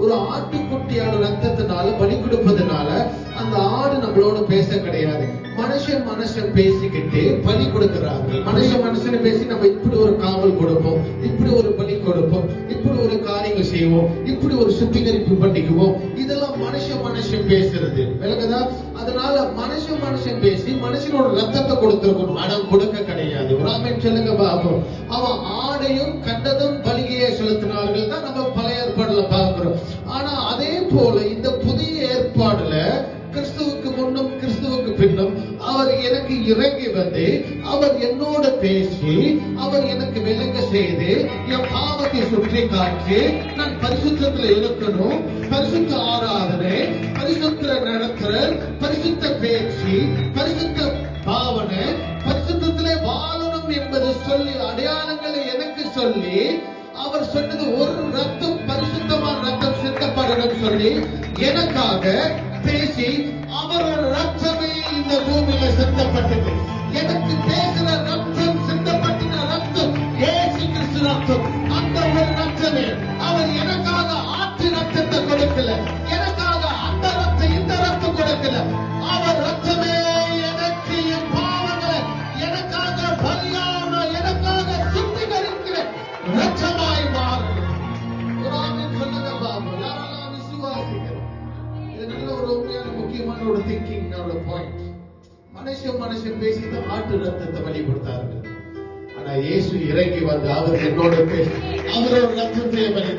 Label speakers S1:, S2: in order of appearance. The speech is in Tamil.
S1: ஒரு ஆட்டுக்குட்டியோட ரத்தத்தினால பலி கொடுப்பதனால அந்த ஆடு நம்மளோட பேச கிடையாது. மனுஷன் பேசிக்கிட்டு பலி கொடுக்கிறாங்க. மனுஷன் பேசி நம்ம இப்படி ஒரு காவல் கொடுப்போம், இப்படி ஒரு பலி கொடுப்போம், இப்படி ஒரு காரியங்கள் செய்வோம், இப்படி ஒரு சுத்திகரிப்பு பண்ணிக்குவோம். இதெல்லாம் மனுஷன் பேசுறது விளக்குதா? அதனால மனுஷன் பேசி மனுஷனோட ரத்தத்தை கொடுத்திருக்கணும், மனம் கொடுக்க கிடையாது. ஒரு ஆமென் சொல்லுங்க பாப்போம். அவன் ஆடையும் கண்டதும் பலிகையை செலுத்தினார்கள் தான் நம்ம பழைய ஏற்பாடுல பார்க்கிறோம். ஆனா அதே போல இந்த புதிய ஏற்பாடுல கிறிஸ்துவுக்கு முன்னும் கிறிஸ்துவுக்கு பின்னும் அவர் எனக்கு இறங்கி வந்து அவர் என்னோட பேசி அவர் எனக்கு விளங்க செய்து என் பாவத்தை சுற்றி காட்டி நான் பரிசுத்தத்துல இருக்கணும், பரிசுத்த ஆராதனை, பரிசுத்த நடத்துறல், பரிசுத்த பேச்சு, பரிசுத்த பாவனை, பரிசுத்தத்திலே வாழணும் என்பது சொல்லி அடையாளங்களை எனக்கு சொல்லி அவர் சொன்னது ஒரு ரத்தம் பரிசுத்தமான ரத்தம் சிந்தப்படணும் சொல்லி எனக்காக பேசி அவரோட ரத்தமே இந்த பூமியில சிந்தப்பட்டது. எனக்கு பேசுற ரத்தம் சிந்தப்பட்ட ரத்தம் இயேசு கிறிஸ்து ரத்தம். அந்த ஒரு ரத்தமே அவர் எனக்காக ஆற்று ரத்தத்தை கொடுக்கல, எனக்காக அந்த ரத்தம் இந்த ரத்தம் கொடுக்கல. அவர் ரத்தமே எனக்கு என் பாவங்களை எனக்காக பலியான எனக்காக சுத்திகரிக்கிற ரத்தமாய் மாறும். ஒரு ஆமென் சொல்லுங்க பாபு. யாரெல்லாம் விசுவாசிக்கிறோம்? இது நல்ல ஒரு உண்மையான முக்கியமான ஒரு திங்கிங் பாயிண்ட். மனுஷன் பேசி இந்த ஆட்டு ரத்தத்தை பலி கொடுத்தார்கள். ஆனா இயேசு இறங்கி வந்து அவர் என்னோட பேசி அவரோட ரத்தத்தை பலி